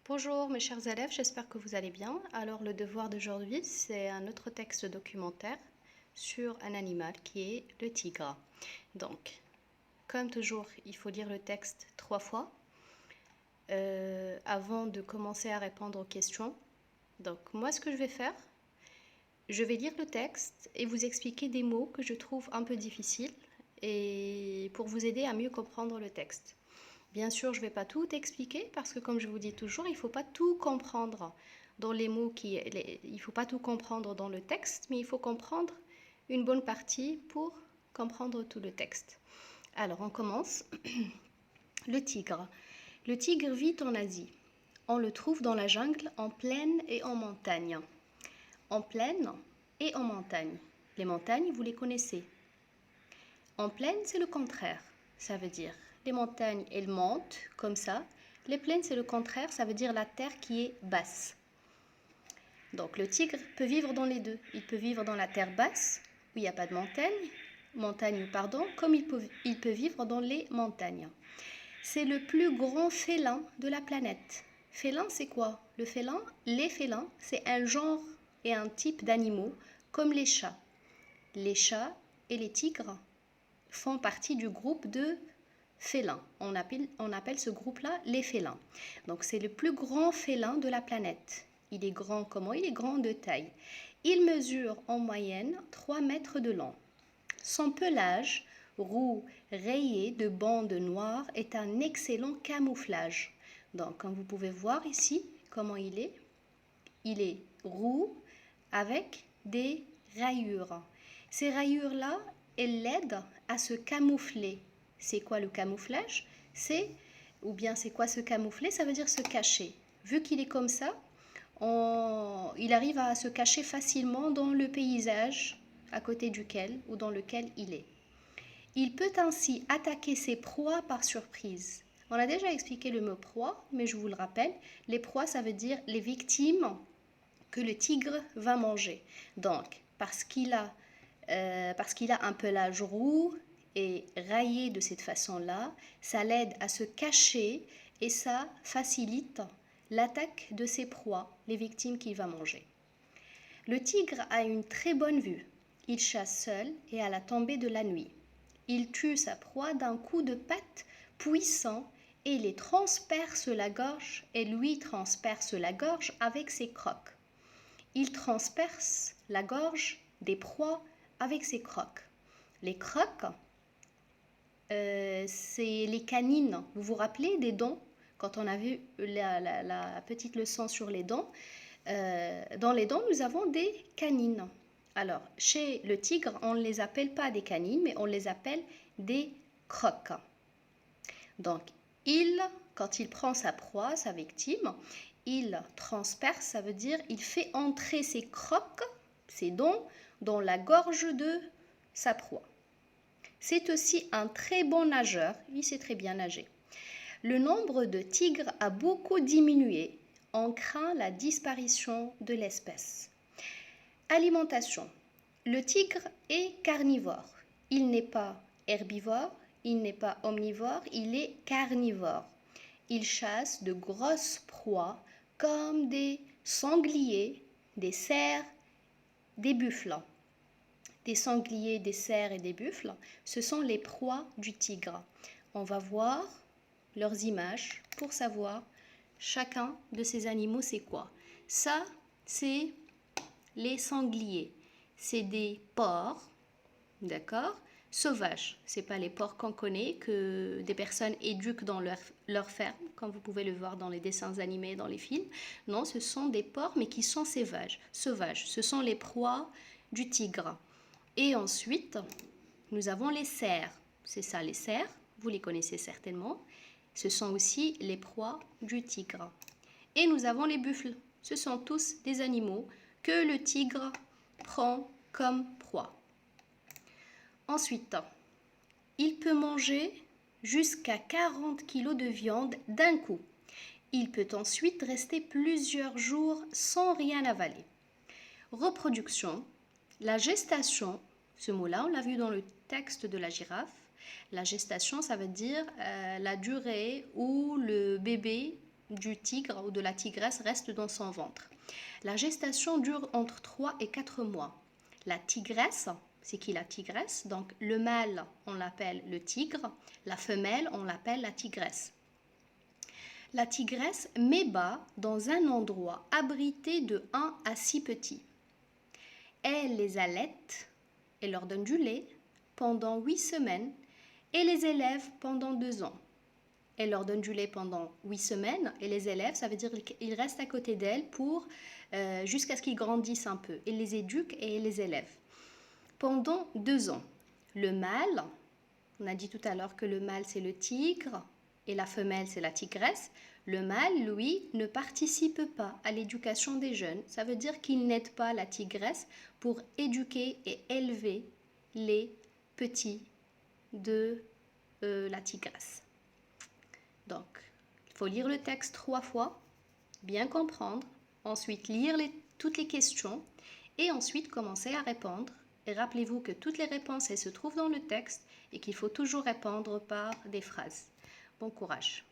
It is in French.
Bonjour mes chers élèves, j'espère que vous allez bien. Alors le devoir d'aujourd'hui, c'est un autre texte documentaire sur un animal qui est le tigre. Donc, comme toujours, il faut lire le texte 3 fois avant de commencer à répondre aux questions. Donc moi, ce que je vais faire, je vais lire le texte et vous expliquer des mots que je trouve un peu difficiles et pour vous aider à mieux comprendre le texte. Bien sûr, je ne vais pas tout expliquer parce que comme je vous dis toujours, il ne faut pas tout comprendre dans les mots il ne faut pas tout comprendre dans le texte, mais il faut comprendre une bonne partie pour comprendre tout le texte. Alors, on commence. Le tigre. Le tigre vit en Asie. On le trouve dans la jungle, en plaine et en montagne. En plaine et en montagne. Les montagnes, vous les connaissez. En plaine, c'est le contraire. Ça veut dire les montagnes, elles montent comme ça. Les plaines, c'est le contraire. Ça veut dire la terre qui est basse. Donc le tigre peut vivre dans les deux. Il peut vivre dans la terre basse, où il n'y a pas de montagne, comme il peut vivre dans les montagnes. C'est le plus grand félin de la planète. Félin, c'est quoi? Le félin, les félins, c'est un genre et un type d'animaux, comme les chats. Les chats et les tigres font partie du groupe de félins. On appelle ce groupe-là les félins. Donc c'est le plus grand félin de la planète. Il est grand comment? Il est grand de taille. Il mesure en moyenne 3 mètres de long. Son pelage, roux rayé de bandes noires, est un excellent camouflage. Donc comme vous pouvez voir ici, comment il est roux avec des rayures. Ces rayures-là, elles l'aident à se camoufler. C'est quoi le camouflage? C'est quoi se camoufler? Ça veut dire se cacher. Vu qu'il est comme ça, il arrive à se cacher facilement dans le paysage à côté duquel ou dans lequel il est. Il peut ainsi attaquer ses proies par surprise. On a déjà expliqué le mot proie, mais je vous le rappelle, les proies, ça veut dire les victimes que le tigre va manger. Donc, parce qu'il a un pelage roux et raillé de cette façon-là, ça l'aide à se cacher et ça facilite l'attaque de ses proies, les victimes qu'il va manger. Le tigre a une très bonne vue. Il chasse seul et à la tombée de la nuit. Il tue sa proie d'un coup de patte puissant et lui transperce la gorge avec ses crocs. Il transperce la gorge des proies avec ses crocs. Les crocs, c'est les canines. Vous vous rappelez des dents? Quand on a vu la petite leçon sur les dents, dans les dents, nous avons des canines. Alors, chez le tigre, on ne les appelle pas des canines, mais on les appelle des crocs. Donc, quand il prend sa proie, sa victime, il transperce, ça veut dire il fait entrer ses crocs, ses dents, dans la gorge de sa proie. C'est aussi un très bon nageur, il sait très bien nager. Le nombre de tigres a beaucoup diminué. On craint la disparition de l'espèce. Alimentation. Le tigre est carnivore. Il n'est pas herbivore, il n'est pas omnivore, il est carnivore. Il chasse de grosses proies comme des sangliers, des cerfs, des buffles. Des sangliers, des cerfs et des buffles, ce sont les proies du tigre. On va voir leurs images pour savoir chacun de ces animaux c'est quoi. Ça, c'est les sangliers. C'est des porcs, d'accord, sauvages. C'est pas les porcs qu'on connaît, que des personnes éduquent dans leur ferme, comme vous pouvez le voir dans les dessins animés, dans les films. Non, ce sont des porcs, mais qui sont sauvages. Ce sont les proies du tigre. Et ensuite, nous avons les cerfs. C'est ça, les cerfs, vous les connaissez certainement. Ce sont aussi les proies du tigre. Et nous avons les buffles. Ce sont tous des animaux que le tigre prend comme proie. Ensuite, il peut manger jusqu'à 40 kg de viande d'un coup. Il peut ensuite rester plusieurs jours sans rien avaler. Reproduction. La gestation, ce mot-là, on l'a vu dans le texte de la girafe. La gestation, ça veut dire la durée où le bébé du tigre ou de la tigresse reste dans son ventre. La gestation dure entre 3 et 4 mois. La tigresse, c'est qui la tigresse? Donc le mâle, on l'appelle le tigre, la femelle, on l'appelle la tigresse. La tigresse met bas dans un endroit abrité de 1 à 6 petits. Elle les allaite et leur donne du lait pendant 8 semaines et les élève pendant 2 ans. Elle leur donne du lait pendant 8 semaines et les élèves, ça veut dire qu'ils restent à côté d'elle pour jusqu'à ce qu'ils grandissent un peu. Elle les éduque et elle les élève. Pendant 2 ans, le mâle, on a dit tout à l'heure que le mâle c'est le tigre et la femelle c'est la tigresse. Le mâle, lui, ne participe pas à l'éducation des jeunes. Ça veut dire qu'il n'aide pas la tigresse pour éduquer et élever les petits de la tigresse. Donc, il faut lire le texte 3 fois, bien comprendre, ensuite lire toutes les questions et ensuite commencer à répondre. Et rappelez-vous que toutes les réponses elles se trouvent dans le texte et qu'il faut toujours répondre par des phrases. Bon courage!